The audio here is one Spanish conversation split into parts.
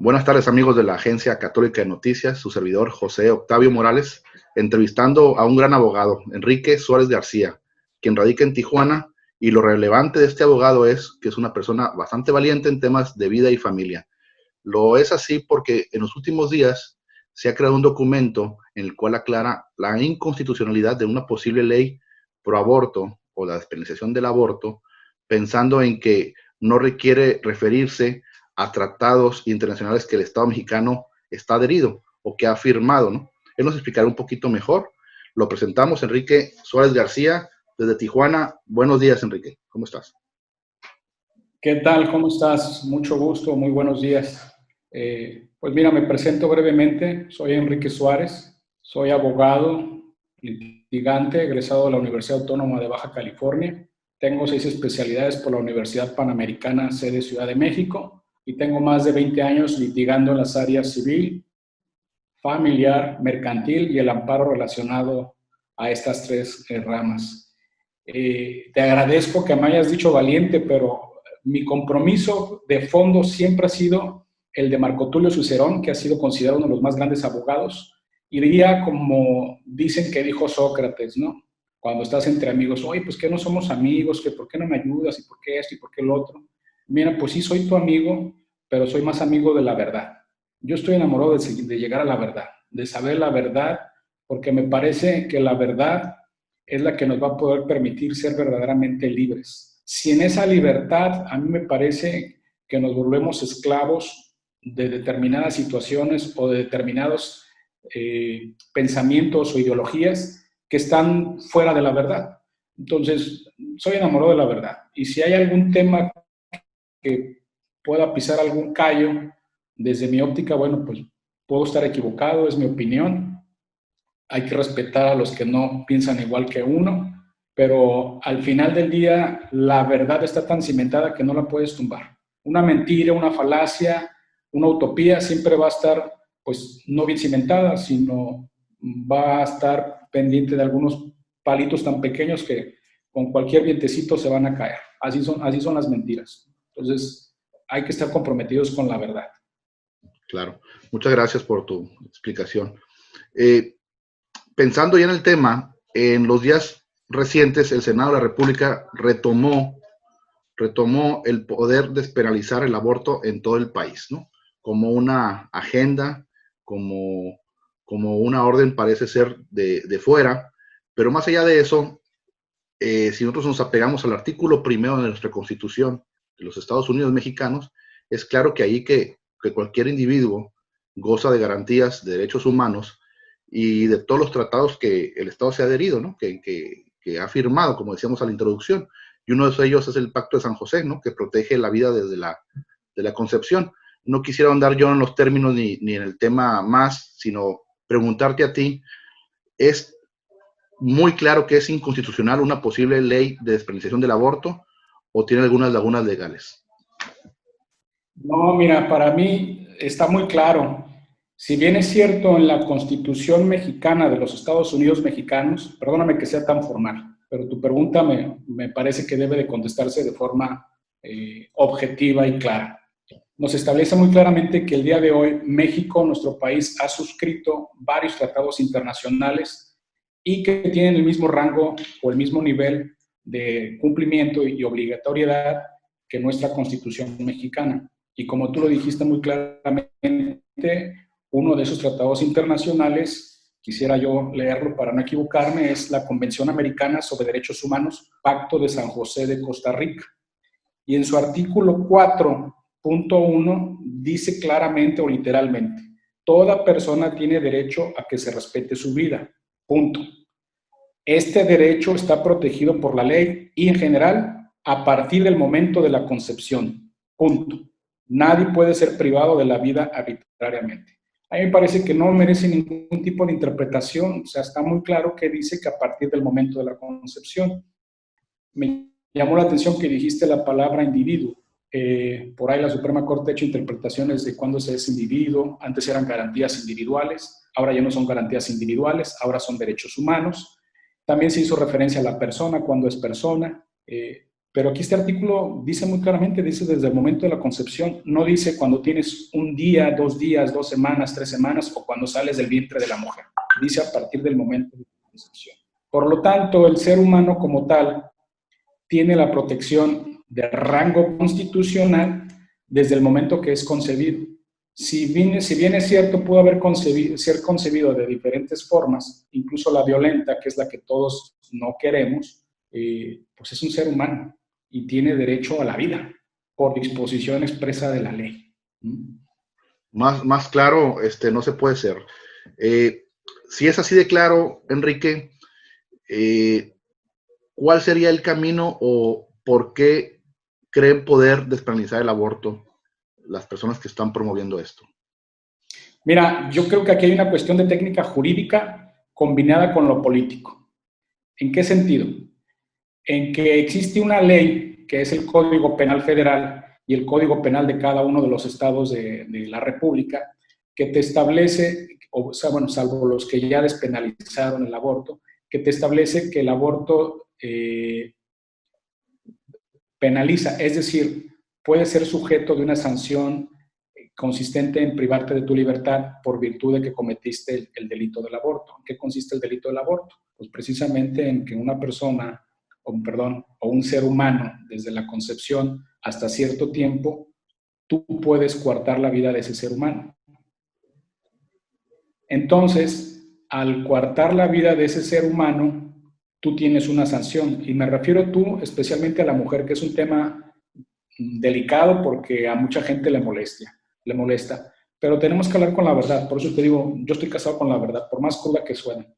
Buenas tardes, amigos de la Agencia Católica de Noticias, su servidor José Octavio Morales, entrevistando a un gran abogado, Enrique Suárez García, quien radica en Tijuana, y lo relevante de este abogado es que es una persona bastante valiente en temas de vida y familia. Lo es así porque en los últimos días se ha creado un documento en el cual aclara la inconstitucionalidad de una posible ley pro aborto o la despenalización del aborto, pensando en que no requiere referirse a tratados internacionales que el Estado mexicano está adherido o que ha firmado, ¿no? Él nos explicará un poquito mejor. Lo presentamos, Enrique Suárez García, desde Tijuana. Buenos días, Enrique. ¿Cómo estás? ¿Qué tal? ¿Cómo estás? Mucho gusto, muy buenos días. Pues mira, me presento brevemente. Soy Enrique Suárez, soy abogado, litigante, egresado de la Universidad Autónoma de Baja California. Tengo 6 especialidades por la Universidad Panamericana, sede Ciudad de México, y tengo más de 20 años litigando en las áreas civil, familiar, mercantil y el amparo relacionado a estas 3 ramas. Te agradezco que me hayas dicho valiente, pero mi compromiso de fondo siempre ha sido el de Marco Tulio Cicerón, que ha sido considerado uno de los más grandes abogados, y diría como dicen que dijo Sócrates, ¿no? Cuando estás entre amigos, oye, pues que no somos amigos, que por qué no me ayudas, y por qué esto, y por qué lo otro. Mira, pues sí, soy tu amigo, pero soy más amigo de la verdad. Yo estoy enamorado de llegar a la verdad, de saber la verdad, porque me parece que la verdad es la que nos va a poder permitir ser verdaderamente libres. Si en esa libertad a mí me parece que nos volvemos esclavos de determinadas situaciones o de determinados pensamientos o ideologías que están fuera de la verdad. Entonces, soy enamorado de la verdad. Y si hay algún tema que pueda pisar algún callo, desde mi óptica, bueno, pues puedo estar equivocado, es mi opinión. Hay que respetar a los que no piensan igual que uno, pero al final del día la verdad está tan cimentada que no la puedes tumbar. Una mentira, una falacia, una utopía siempre va a estar, pues, no bien cimentada, sino va a estar pendiente de algunos palitos tan pequeños que con cualquier vientecito se van a caer. Así son las mentiras. Entonces, hay que estar comprometidos con la verdad. Claro. Muchas gracias por tu explicación. Pensando ya en el tema, en los días recientes el Senado de la República retomó el poder despenalizar el aborto en todo el país, ¿no? Como una agenda, como una orden parece ser de fuera, pero más allá de eso, si nosotros nos apegamos al artículo primero de nuestra Constitución de los Estados Unidos mexicanos, es claro que ahí que cualquier individuo goza de garantías de derechos humanos y de todos los tratados que el Estado se ha adherido, ¿no? Que ha firmado, como decíamos a la introducción, y uno de ellos es el Pacto de San José, ¿no? Que protege la vida desde la concepción. No quisiera ahondar yo en los términos ni en el tema más, sino preguntarte a ti, ¿es muy claro que es inconstitucional una posible ley de despenalización del aborto o tiene algunas lagunas legales? No, mira, para mí está muy claro. Si bien es cierto en la Constitución mexicana de los Estados Unidos mexicanos, perdóname que sea tan formal, pero tu pregunta me parece que debe de contestarse de forma objetiva y clara. Nos establece muy claramente que el día de hoy México, nuestro país, ha suscrito varios tratados internacionales y que tienen el mismo rango o el mismo nivel de cumplimiento y obligatoriedad que nuestra Constitución mexicana. Y como tú lo dijiste muy claramente, uno de esos tratados internacionales, quisiera yo leerlo para no equivocarme, es la Convención Americana sobre Derechos Humanos, Pacto de San José de Costa Rica. Y en su artículo 4.1 dice claramente o literalmente, toda persona tiene derecho a que se respete su vida, punto. Este derecho está protegido por la ley y en general a partir del momento de la concepción, punto. Nadie puede ser privado de la vida arbitrariamente. A mí me parece que no merece ningún tipo de interpretación, o sea, está muy claro que dice que a partir del momento de la concepción. Me llamó la atención que dijiste la palabra individuo. Por ahí la Suprema Corte ha hecho interpretaciones de cuándo se es individuo. Antes eran garantías individuales, ahora ya no son garantías individuales, ahora son derechos humanos. También se hizo referencia a la persona, cuando es persona. Pero aquí este artículo dice muy claramente, dice desde el momento de la concepción, no dice cuando tienes un día, 2 días, 2 semanas, 3 semanas o cuando sales del vientre de la mujer. Dice a partir del momento de la concepción. Por lo tanto, el ser humano como tal tiene la protección de rango constitucional desde el momento que es concebido. Si bien es cierto, pudo ser concebido de diferentes formas, incluso la violenta, que es la que todos no queremos, pues es un ser humano y tiene derecho a la vida por disposición expresa de la ley. Más claro, no se puede ser. Si es así de claro, Enrique, ¿cuál sería el camino o por qué creen poder despenalizar el aborto las personas que están promoviendo esto? Mira, yo creo que aquí hay una cuestión de técnica jurídica combinada con lo político. ¿En qué sentido? En que existe una ley, que es el Código Penal Federal y el Código Penal de cada uno de los estados de la República, que te establece, o sea, bueno, salvo los que ya despenalizaron el aborto, que te establece que el aborto penaliza, es decir, puede ser sujeto de una sanción consistente en privarte de tu libertad por virtud de que cometiste el delito del aborto. ¿En qué consiste el delito del aborto? Pues precisamente en que una persona, o un ser humano, desde la concepción hasta cierto tiempo, tú puedes coartar la vida de ese ser humano. Entonces, al coartar la vida de ese ser humano, tú tienes una sanción. Y me refiero tú especialmente a la mujer, que es un tema delicado porque a mucha gente le molesta. Pero tenemos que hablar con la verdad. Por eso te digo, yo estoy casado con la verdad, por más cruda que suene.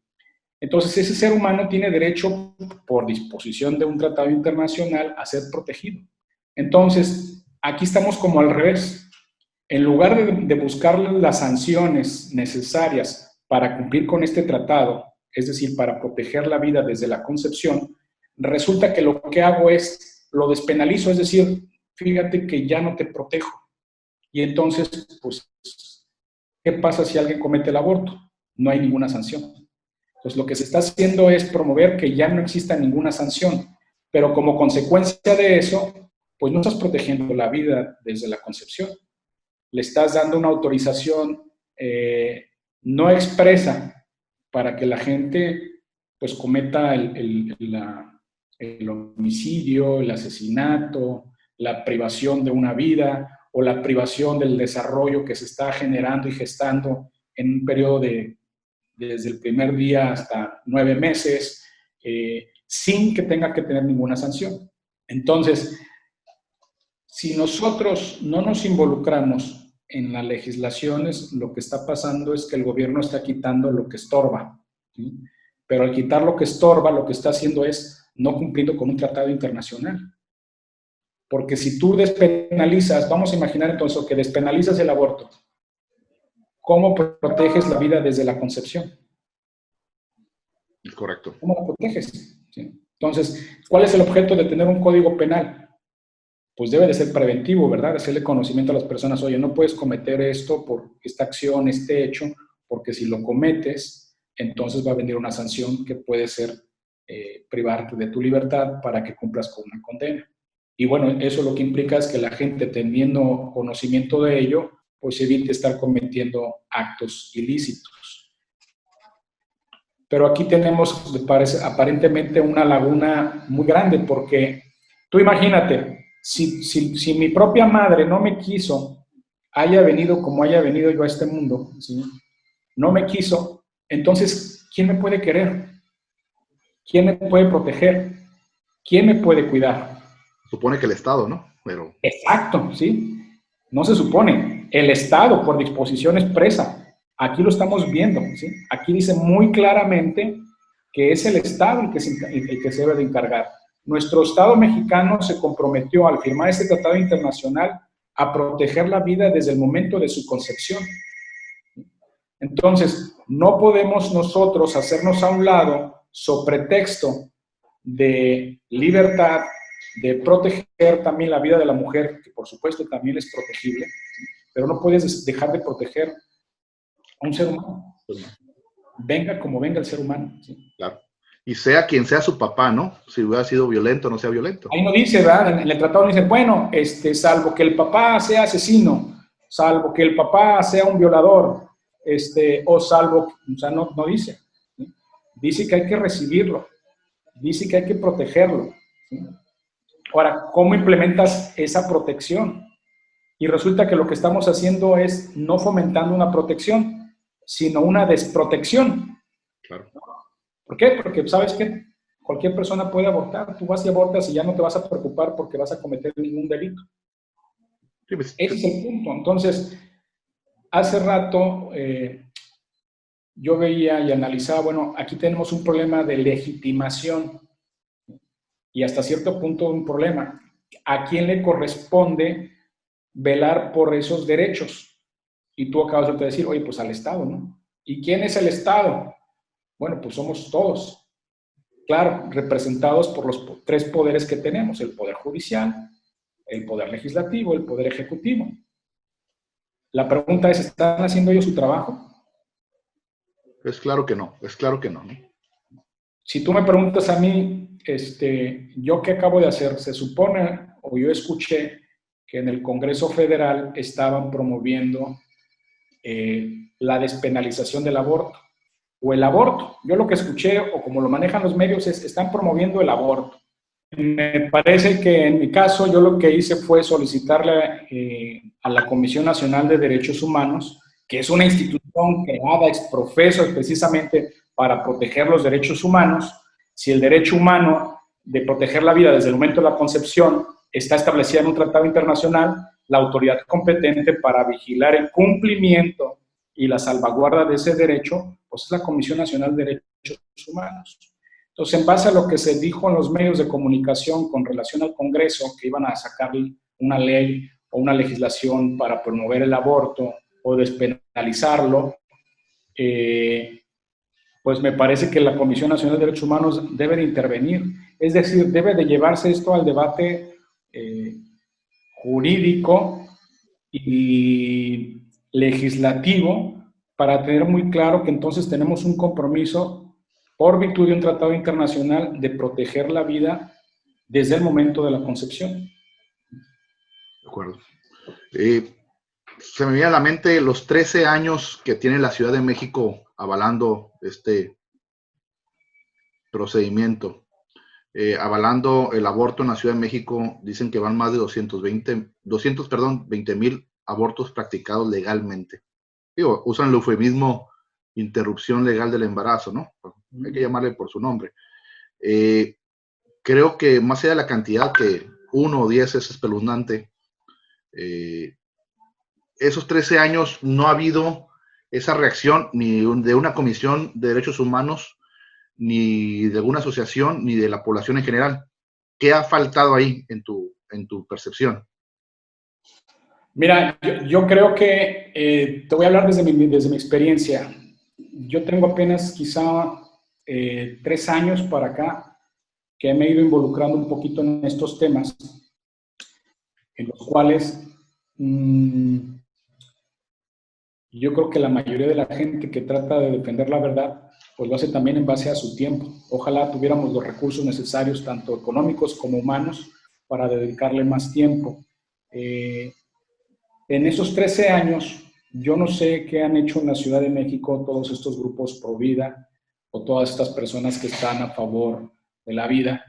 Entonces, ese ser humano tiene derecho, por disposición de un tratado internacional, a ser protegido. Entonces, aquí estamos como al revés. En lugar de buscar las sanciones necesarias para cumplir con este tratado, es decir, para proteger la vida desde la concepción, resulta que lo que hago es, lo despenalizo, es decir, fíjate que ya no te protejo. Y entonces, pues, ¿qué pasa si alguien comete el aborto? No hay ninguna sanción. Entonces, lo que se está haciendo es promover que ya no exista ninguna sanción, pero como consecuencia de eso, pues no estás protegiendo la vida desde la concepción. Le estás dando una autorización no expresa para que la gente pues cometa el homicidio, el asesinato, la privación de una vida o la privación del desarrollo que se está generando y gestando en un periodo desde el primer día hasta 9 meses, sin que tenga que tener ninguna sanción. Entonces, si nosotros no nos involucramos en las legislaciones, lo que está pasando es que el gobierno está quitando lo que estorba, ¿sí? Pero al quitar lo que estorba, lo que está haciendo es no cumpliendo con un tratado internacional. Porque si tú despenalizas, vamos a imaginar entonces que despenalizas el aborto, ¿cómo proteges la vida desde la concepción? Correcto. ¿Cómo la proteges? ¿Sí? Entonces, ¿cuál es el objeto de tener un código penal? Pues debe de ser preventivo, ¿verdad? Hacerle conocimiento a las personas, oye, no puedes cometer esto por esta acción, este hecho, porque si lo cometes, entonces va a venir una sanción que puede ser privarte de tu libertad para que cumplas con una condena. Y bueno, eso lo que implica es que la gente, teniendo conocimiento de ello, pues evite estar cometiendo actos ilícitos. Pero aquí tenemos, parece, aparentemente una laguna muy grande, porque tú imagínate, si mi propia madre no me quiso, haya venido como haya venido yo a este mundo, ¿sí? No me quiso, entonces, ¿quién me puede querer? ¿Quién me puede proteger? ¿Quién me puede cuidar? Supone que el Estado, ¿no? Pero... Exacto, ¿sí? No se supone. El Estado, por disposición expresa. Aquí lo estamos viendo, ¿sí? Aquí dice muy claramente que es el Estado el que se debe de encargar. Nuestro Estado mexicano se comprometió al firmar este tratado internacional a proteger la vida desde el momento de su concepción. Entonces, no podemos nosotros hacernos a un lado sobre pretexto de libertad, de proteger también la vida de la mujer, que por supuesto también es protegible, pero no puedes dejar de proteger a un ser humano. Venga como venga el ser humano. ¿Sí? Claro. Y sea quien sea su papá, ¿no? Si hubiera sido violento o no sea violento. Ahí no dice, ¿verdad? En el tratado no dice, bueno, salvo que el papá sea asesino, salvo que el papá sea un violador, o salvo, o sea, no dice. ¿Sí? Dice que hay que recibirlo, dice que hay que protegerlo. ¿Sí? Ahora, ¿cómo implementas esa protección? Y resulta que lo que estamos haciendo es no fomentando una protección, sino una desprotección. Claro. ¿Por qué? Porque, ¿sabes qué? Cualquier persona puede abortar. Tú vas y abortas y ya no te vas a preocupar porque vas a cometer ningún delito. Sí, pues, Ese es el punto. Entonces, hace rato yo veía y analizaba, bueno, aquí tenemos un problema de legitimación y hasta cierto punto un problema. ¿A quién le corresponde velar por esos derechos? Y tú acabas de decir, oye, pues al Estado, ¿no? ¿Y quién es el Estado? Bueno, pues somos todos. Claro, representados por los tres poderes que tenemos, el poder judicial, el poder legislativo, el poder ejecutivo. La pregunta es, ¿están haciendo ellos su trabajo? es claro que no, es claro que no, ¿no? Si tú me preguntas a mí, ¿yo qué acabo de hacer? Se supone, o yo escuché, que en el Congreso Federal estaban promoviendo la despenalización del aborto, o el aborto. Yo lo que escuché, o como lo manejan los medios, es están promoviendo el aborto. Me parece que en mi caso yo lo que hice fue solicitarle a la Comisión Nacional de Derechos Humanos, que es una institución creada ex profeso precisamente para proteger los derechos humanos, si el derecho humano de proteger la vida desde el momento de la concepción está establecida en un tratado internacional, la autoridad competente para vigilar el cumplimiento y la salvaguarda de ese derecho, pues es la Comisión Nacional de Derechos Humanos. Entonces, en base a lo que se dijo en los medios de comunicación con relación al Congreso, que iban a sacar una ley o una legislación para promover el aborto o despenalizarlo, pues me parece que la Comisión Nacional de Derechos Humanos debe de intervenir. Es decir, debe de llevarse esto al debate jurídico y legislativo para tener muy claro que entonces tenemos un compromiso por virtud de un tratado internacional de proteger la vida desde el momento de la concepción. De acuerdo. Se me viene a la mente los 13 años que tiene la Ciudad de México avalando este procedimiento. Avalando el aborto en la Ciudad de México, dicen que van más de 20,000 abortos practicados legalmente. Digo, usan el eufemismo interrupción legal del embarazo, ¿no? Hay que llamarle por su nombre. Creo que más allá de la cantidad, que 1 o 10 es espeluznante, esos 13 años no ha habido esa reacción ni de una comisión de derechos humanos, ni de alguna asociación, ni de la población en general. ¿Qué ha faltado ahí en tu percepción? Mira, yo creo que te voy a hablar desde mi experiencia. Yo tengo apenas quizá 3 años para acá que me he ido involucrando un poquito en estos temas, en los cuales yo creo que la mayoría de la gente que trata de defender la verdad, pues lo hace también en base a su tiempo. Ojalá tuviéramos los recursos necesarios, tanto económicos como humanos, para dedicarle más tiempo. En esos 13 años, yo no sé qué han hecho en la Ciudad de México todos estos grupos pro vida o todas estas personas que están a favor de la vida,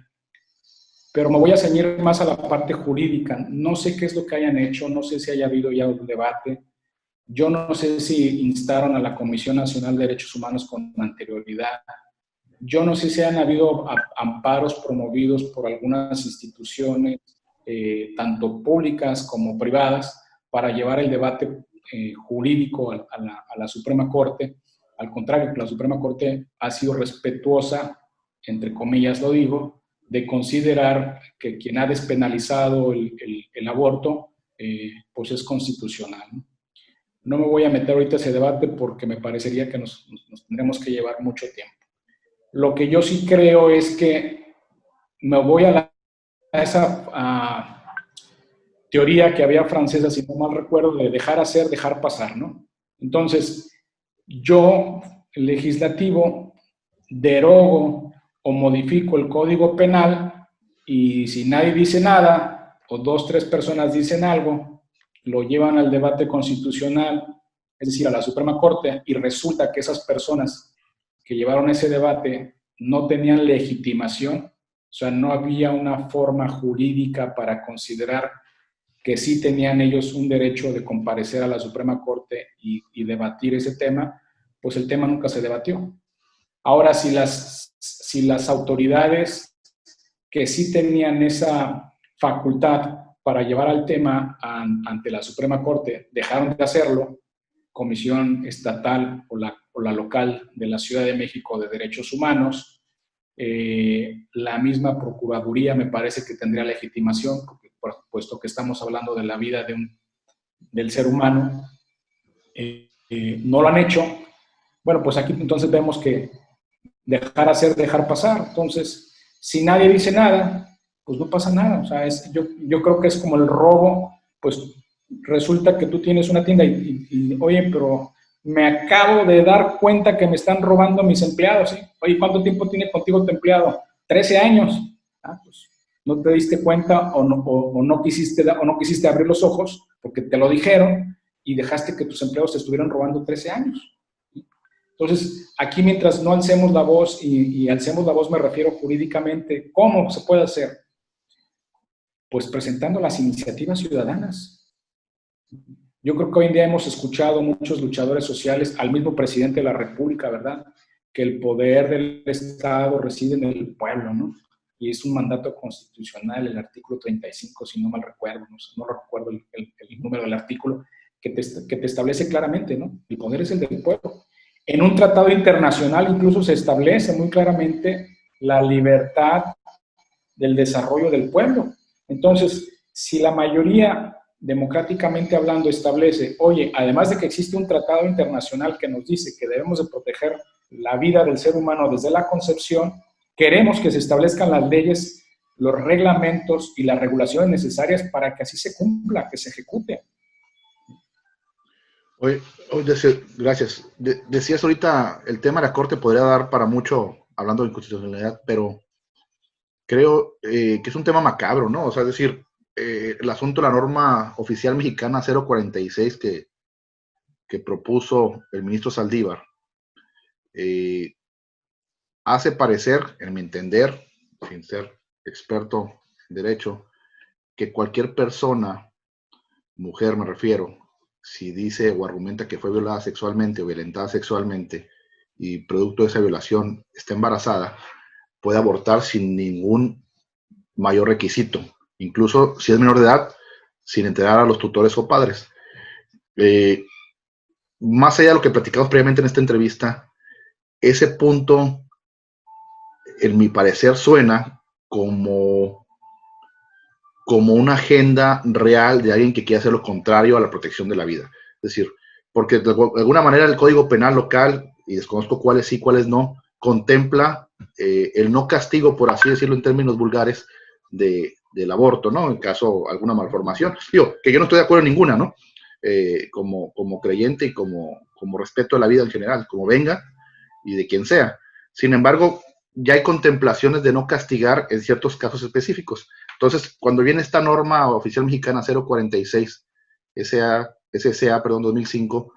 pero me voy a ceñir más a la parte jurídica. No sé qué es lo que hayan hecho, no sé si haya habido ya un debate. Yo no sé si instaron a la Comisión Nacional de Derechos Humanos con anterioridad. Yo no sé si han habido amparos promovidos por algunas instituciones, tanto públicas como privadas, para llevar el debate jurídico a la Suprema Corte. Al contrario, que la Suprema Corte ha sido respetuosa, entre comillas lo digo, de considerar que quien ha despenalizado el aborto, pues es constitucional, ¿no? No me voy a meter ahorita a ese debate porque me parecería que nos tendremos que llevar mucho tiempo. Lo que yo sí creo es que me voy a esa teoría que había francesa, si no mal recuerdo, de dejar hacer, dejar pasar, ¿no? Entonces, yo, el legislativo, derogo o modifico el Código Penal y si nadie dice nada o 2, 3 personas dicen algo, lo llevan al debate constitucional, es decir, a la Suprema Corte, y resulta que esas personas que llevaron ese debate no tenían legitimación, o sea, no había una forma jurídica para considerar que sí tenían ellos un derecho de comparecer a la Suprema Corte y debatir ese tema, pues el tema nunca se debatió. Ahora, si las autoridades que sí tenían esa facultad para llevar al tema ante la Suprema Corte dejaron de hacerlo, Comisión Estatal o la local de la Ciudad de México de Derechos Humanos, la misma Procuraduría me parece que tendría legitimación, porque, puesto que estamos hablando de la vida del ser humano, no lo han hecho. Bueno, pues aquí entonces vemos que dejar hacer, dejar pasar. Entonces, si nadie dice nada, pues no pasa nada. O sea, yo creo que es como el robo, pues resulta que tú tienes una tienda y oye, pero me acabo de dar cuenta que me están robando mis empleados, ¿sí? Oye, ¿cuánto tiempo tiene contigo tu empleado? 13 años. Ah, pues no te diste cuenta o no quisiste abrir los ojos porque te lo dijeron y dejaste que tus empleados te estuvieran robando 13 años. Entonces, aquí mientras no alcemos la voz, y alcemos la voz me refiero jurídicamente, ¿cómo se puede hacer? Pues presentando las iniciativas ciudadanas. Yo creo que hoy en día hemos escuchado muchos luchadores sociales, al mismo presidente de la República, ¿verdad? Que el poder del Estado reside en el pueblo, ¿no? Y es un mandato constitucional, el artículo 35, si no mal recuerdo, no recuerdo el número del artículo, que te establece claramente, ¿no? El poder es el del pueblo. En un tratado internacional incluso se establece muy claramente la libertad del desarrollo del pueblo. Entonces, si la mayoría, democráticamente hablando, establece, oye, además de que existe un tratado internacional que nos dice que debemos de proteger la vida del ser humano desde la concepción, queremos que se establezcan las leyes, los reglamentos y las regulaciones necesarias para que así se cumpla, que se ejecute. Oye, gracias. Decías ahorita, el tema de la Corte podría dar para mucho, hablando de inconstitucionalidad, pero creo que es un tema macabro, ¿no? O sea, es decir, el asunto de la norma oficial mexicana 046 que propuso el ministro Saldívar, hace parecer, en mi entender, sin ser experto en derecho, que cualquier persona, mujer me refiero, si dice o argumenta que fue violada sexualmente o violentada sexualmente y producto de esa violación está embarazada, puede abortar sin ningún mayor requisito, incluso si es menor de edad, sin enterar a los tutores o padres. Más allá de lo que platicamos previamente en esta entrevista, ese punto, en mi parecer, suena como una agenda real de alguien que quiere hacer lo contrario a la protección de la vida. Es decir, porque de alguna manera el Código Penal local, y desconozco cuáles sí, cuáles no, contempla el no castigo, por así decirlo en términos vulgares, del aborto, ¿no? En caso de alguna malformación. Digo, que yo no estoy de acuerdo en ninguna, ¿no? Como creyente y como respeto a la vida en general, como venga y de quien sea. Sin embargo, ya hay contemplaciones de no castigar en ciertos casos específicos. Entonces, cuando viene esta norma oficial mexicana 046, SSA, 2005,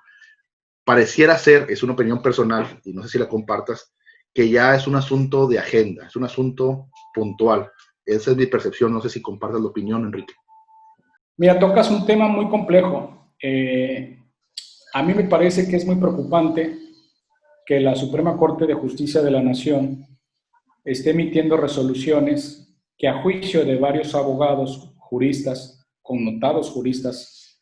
pareciera ser, es una opinión personal, y no sé si la compartas, que ya es un asunto de agenda, es un asunto puntual. Esa es mi percepción, no sé si compartas la opinión, Enrique. Mira, tocas un tema muy complejo. A mí me parece que es muy preocupante que la Suprema Corte de Justicia de la Nación esté emitiendo resoluciones que, a juicio de varios abogados, juristas, connotados juristas,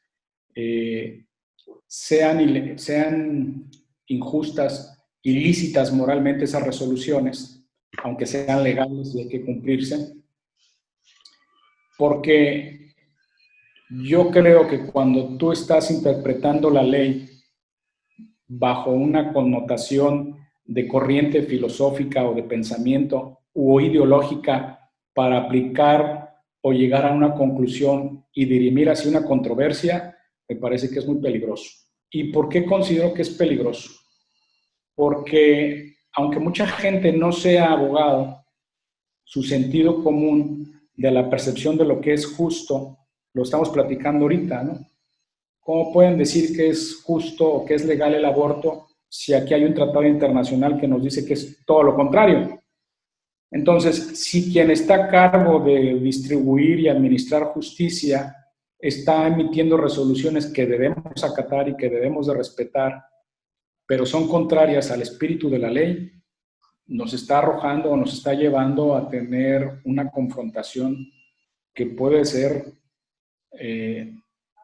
sean injustas, ilícitas moralmente esas resoluciones, aunque sean legales y hay que cumplirse, porque yo creo que cuando tú estás interpretando la ley bajo una connotación de corriente filosófica o de pensamiento o ideológica para aplicar o llegar a una conclusión y dirimir hacia una controversia, me parece que es muy peligroso. ¿Y por qué considero que es peligroso? Porque aunque mucha gente no sea abogado, su sentido común de la percepción de lo que es justo, lo estamos platicando ahorita, ¿no? ¿Cómo pueden decir que es justo o que es legal el aborto si aquí hay un tratado internacional que nos dice que es todo lo contrario? Entonces, si quien está a cargo de distribuir y administrar justicia está emitiendo resoluciones que debemos acatar y que debemos de respetar, pero son contrarias al espíritu de la ley, nos está arrojando o nos está llevando a tener una confrontación que puede ser,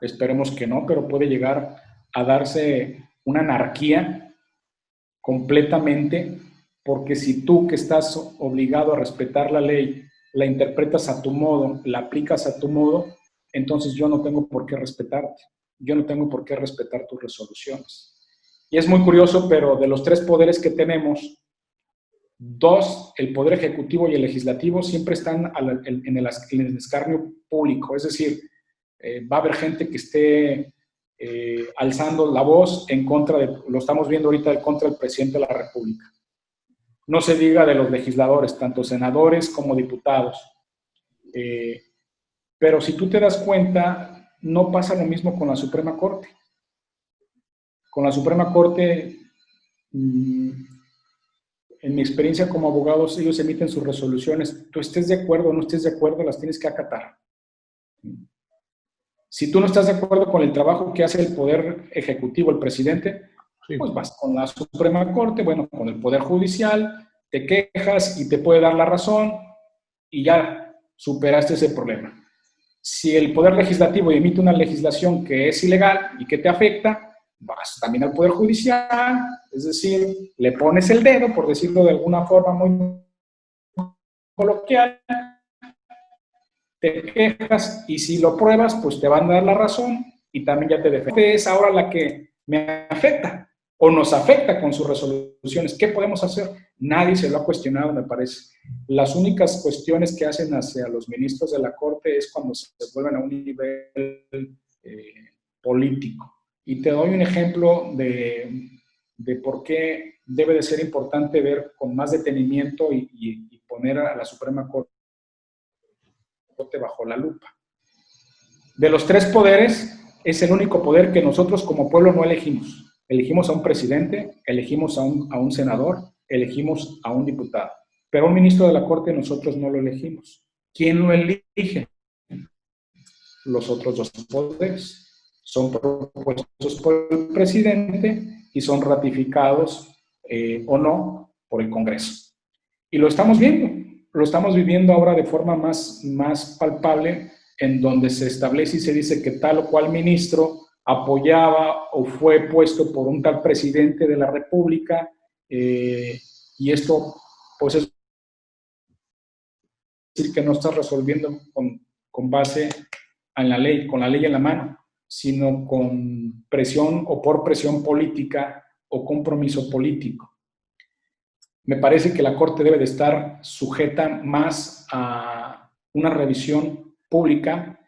esperemos que no, pero puede llegar a darse una anarquía completamente, porque si tú, que estás obligado a respetar la ley, la interpretas a tu modo, la aplicas a tu modo, entonces yo no tengo por qué respetarte, yo no tengo por qué respetar tus resoluciones. Y es muy curioso, pero de los tres poderes que tenemos, dos, el poder ejecutivo y el legislativo, siempre están en el escarnio público, es decir, va a haber gente que esté alzando la voz en contra de, lo estamos viendo ahorita, en contra del presidente de la República. No se diga de los legisladores, tanto senadores como diputados. Pero si tú te das cuenta, no pasa lo mismo con la Suprema Corte. Con la Suprema Corte, en mi experiencia como abogados, ellos emiten sus resoluciones. Tú estés de acuerdo o no estés de acuerdo, las tienes que acatar. Si tú no estás de acuerdo con el trabajo que hace el Poder Ejecutivo, el presidente, sí, pues vas con la Suprema Corte, bueno, con el Poder Judicial, te quejas y te puede dar la razón y ya superaste ese problema. Si el Poder Legislativo emite una legislación que es ilegal y que te afecta, vas también al Poder Judicial, es decir, le pones el dedo, por decirlo de alguna forma muy coloquial, te quejas y si lo pruebas, pues te van a dar la razón y también ya te defiendes. Es ahora la que me afecta o nos afecta con sus resoluciones. ¿Qué podemos hacer? Nadie se lo ha cuestionado, me parece. Las únicas cuestiones que hacen hacia los ministros de la Corte es cuando se vuelven a un nivel político. Y te doy un ejemplo de por qué debe de ser importante ver con más detenimiento y poner a la Suprema Corte bajo la lupa. De los tres poderes, es el único poder que nosotros como pueblo no elegimos. Elegimos a un presidente, elegimos a un senador, elegimos a un diputado. Pero un ministro de la Corte nosotros no lo elegimos. ¿Quién lo elige? Los otros dos poderes. Son propuestos por el presidente y son ratificados o no por el Congreso. Y lo estamos viendo. Lo estamos viviendo ahora de forma más palpable, en donde se establece y se dice que tal o cual ministro apoyaba o fue puesto por un tal presidente de la República, y esto, pues, es decir que no estás resolviendo con base en la ley, con la ley en la mano, sino con presión o por presión política o compromiso político. Me parece que la Corte debe de estar sujeta más a una revisión pública.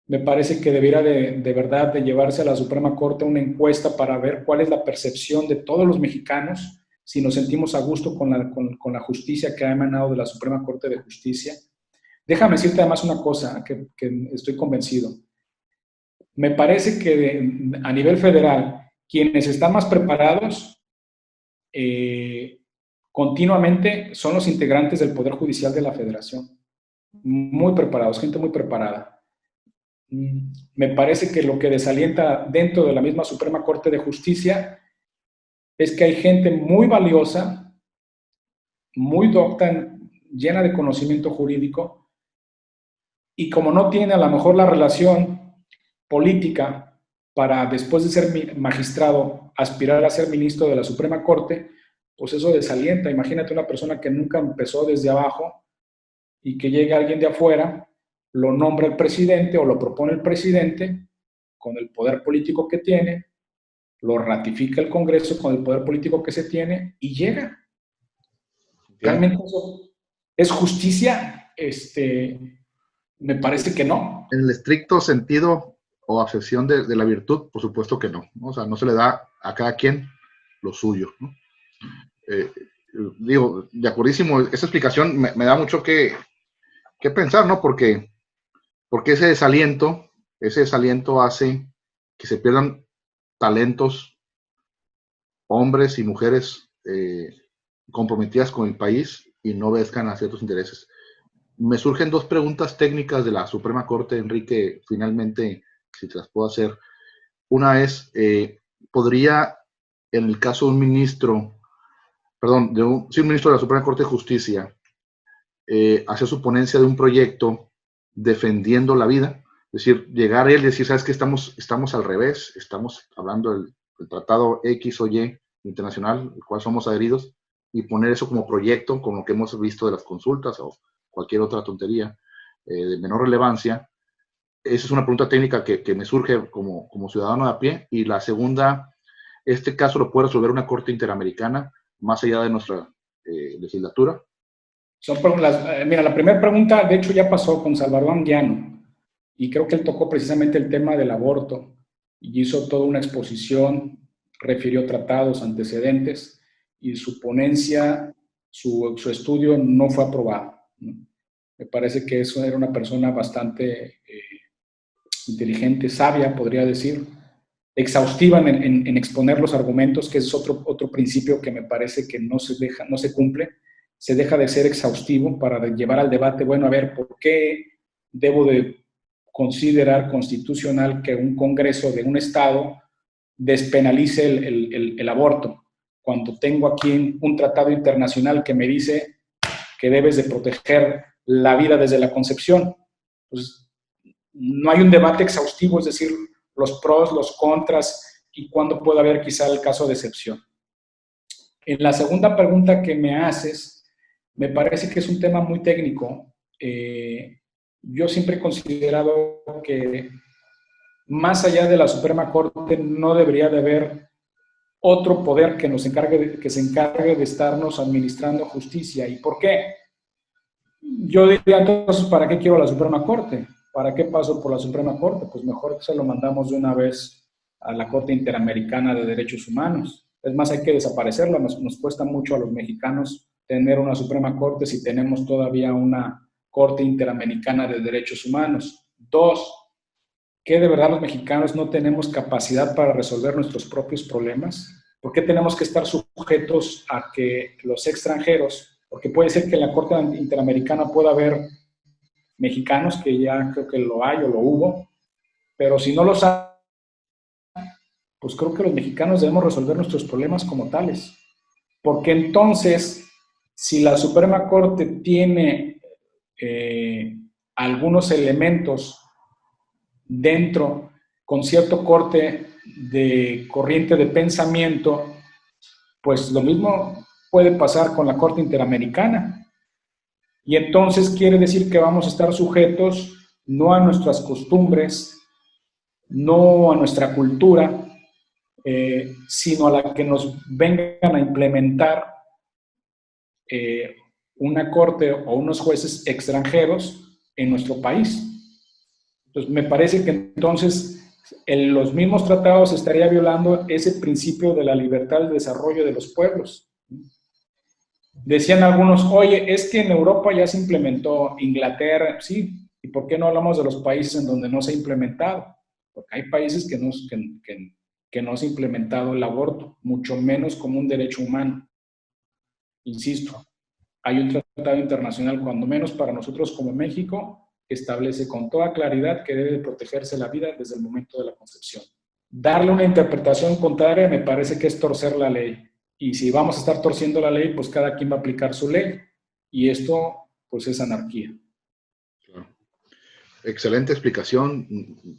Me parece que debiera de verdad de llevarse a la Suprema Corte una encuesta para ver cuál es la percepción de todos los mexicanos, si nos sentimos a gusto con la justicia que ha emanado de la Suprema Corte de Justicia. Déjame decirte además una cosa que estoy convencido. Me parece que a nivel federal, quienes están más preparados continuamente son los integrantes del Poder Judicial de la Federación. Muy preparados, gente muy preparada. Me parece que lo que desalienta dentro de la misma Suprema Corte de Justicia es que hay gente muy valiosa, muy docta, llena de conocimiento jurídico, y como no tiene a lo mejor la relación política para, después de ser magistrado, aspirar a ser ministro de la Suprema Corte, pues eso desalienta. Imagínate una persona que nunca empezó desde abajo y que llegue alguien de afuera, lo nombra el presidente o lo propone el presidente con el poder político que tiene, lo ratifica el Congreso con el poder político que se tiene y llega. ¿Realmente eso es justicia? Me parece que no. En el estricto sentido o acepción de la virtud, por supuesto que no, ¿no? O sea, no se le da a cada quien lo suyo, ¿no? digo, de acuerdísimo, esa explicación me da mucho que pensar, ¿no? Porque ese desaliento hace que se pierdan talentos, hombres y mujeres comprometidas con el país y no obedezcan a ciertos intereses. Me surgen dos preguntas técnicas de la Suprema Corte, Enrique, finalmente, si te las puedo hacer. Una es, ¿podría, en el caso de un ministro, perdón, un ministro de la Suprema Corte de Justicia, hacer su ponencia de un proyecto defendiendo la vida? Es decir, llegar él y decir, ¿sabes qué? Estamos al revés, estamos hablando del tratado X o Y internacional, al cual somos adheridos, y poner eso como proyecto, con lo que hemos visto de las consultas o cualquier otra tontería de menor relevancia. Esa es una pregunta técnica que me surge como ciudadano de a pie. Y la segunda, ¿este caso lo puede resolver una corte interamericana más allá de nuestra legislatura? Mira, la primera pregunta, de hecho, ya pasó con Salvador Anguiano, y creo que él tocó precisamente el tema del aborto, y hizo toda una exposición, refirió tratados, antecedentes, y su ponencia, su estudio no fue aprobado, ¿no? Me parece que eso era una persona bastante inteligente, sabia, podría decir, exhaustiva en exponer los argumentos, que es otro principio que me parece que no se cumple. Se deja de ser exhaustivo para llevar al debate, bueno, a ver, ¿por qué debo de considerar constitucional que un Congreso de un Estado despenalice el aborto, cuando tengo aquí un tratado internacional que me dice que debes de proteger la vida desde la concepción? Pues no hay un debate exhaustivo, es decir, los pros, los contras y cuándo puede haber quizá el caso de excepción. En la segunda pregunta que me haces, me parece que es un tema muy técnico. Yo siempre he considerado que más allá de la Suprema Corte no debería de haber otro poder que se encargue de estarnos administrando justicia. ¿Y por qué? Yo diría entonces, ¿para qué quiero la Suprema Corte? ¿Para qué paso por la Suprema Corte? Pues mejor que se lo mandamos de una vez a la Corte Interamericana de Derechos Humanos. Es más, hay que desaparecerla. Nos cuesta mucho a los mexicanos tener una Suprema Corte si tenemos todavía una Corte Interamericana de Derechos Humanos. Dos, ¿qué de verdad los mexicanos no tenemos capacidad para resolver nuestros propios problemas? ¿Por qué tenemos que estar sujetos a que los extranjeros, porque puede ser que en la Corte Interamericana pueda haber mexicanos, que ya creo que lo hay o lo hubo, pero si no los hay, pues creo que los mexicanos debemos resolver nuestros problemas como tales? Porque entonces, si la Suprema Corte tiene algunos elementos dentro con cierto corte de corriente de pensamiento, pues lo mismo puede pasar con la Corte Interamericana. Y entonces quiere decir que vamos a estar sujetos no a nuestras costumbres, no a nuestra cultura, sino a la que nos vengan a implementar una corte o unos jueces extranjeros en nuestro país. Entonces, me parece que entonces en los mismos tratados estaría violando ese principio de la libertad de desarrollo de los pueblos. Decían algunos, oye, es que en Europa ya se implementó, Inglaterra, sí, ¿y por qué no hablamos de los países en donde no se ha implementado? Porque hay países que no se ha implementado el aborto, mucho menos como un derecho humano. Insisto, hay un tratado internacional, cuando menos para nosotros como México, que establece con toda claridad que debe protegerse la vida desde el momento de la concepción. Darle una interpretación contraria me parece que es torcer la ley. Y si vamos a estar torciendo la ley, pues cada quien va a aplicar su ley. Y esto, pues, es anarquía. Claro. Excelente explicación.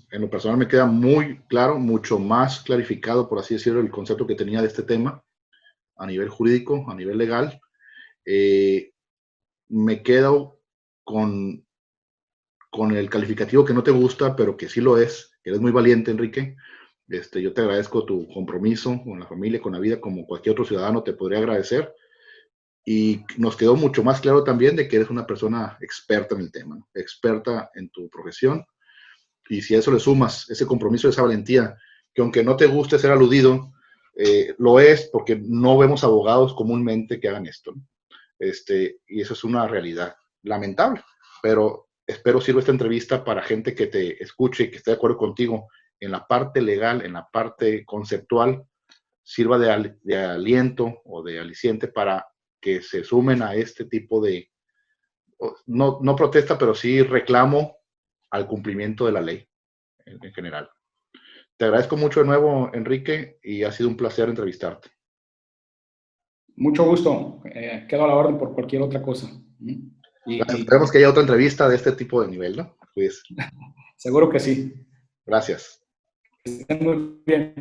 En lo personal me queda muy claro, mucho más clarificado, por así decirlo, el concepto que tenía de este tema a nivel jurídico, a nivel legal. Me quedo con el calificativo que no te gusta, pero que sí lo es. Eres muy valiente, Enrique. Yo te agradezco tu compromiso con la familia, con la vida, como cualquier otro ciudadano te podría agradecer. Y nos quedó mucho más claro también de que eres una persona experta en el tema, ¿no? Experta en tu profesión. Y si a eso le sumas ese compromiso, esa valentía, que aunque no te guste ser aludido, Lo es porque no vemos abogados comúnmente que hagan esto, ¿no? Y eso es una realidad lamentable, pero espero sirva esta entrevista para gente que te escuche y que esté de acuerdo contigo en la parte legal, en la parte conceptual, sirva de aliento o de aliciente para que se sumen a este tipo de, no protesta, pero sí reclamo al cumplimiento de la ley en general. Te agradezco mucho de nuevo, Enrique, y ha sido un placer entrevistarte. Mucho gusto. Quedo a la orden por cualquier otra cosa. Esperemos que haya otra entrevista de este tipo de nivel, ¿no? Pues, seguro que sí. gracias. Que estén muy bien.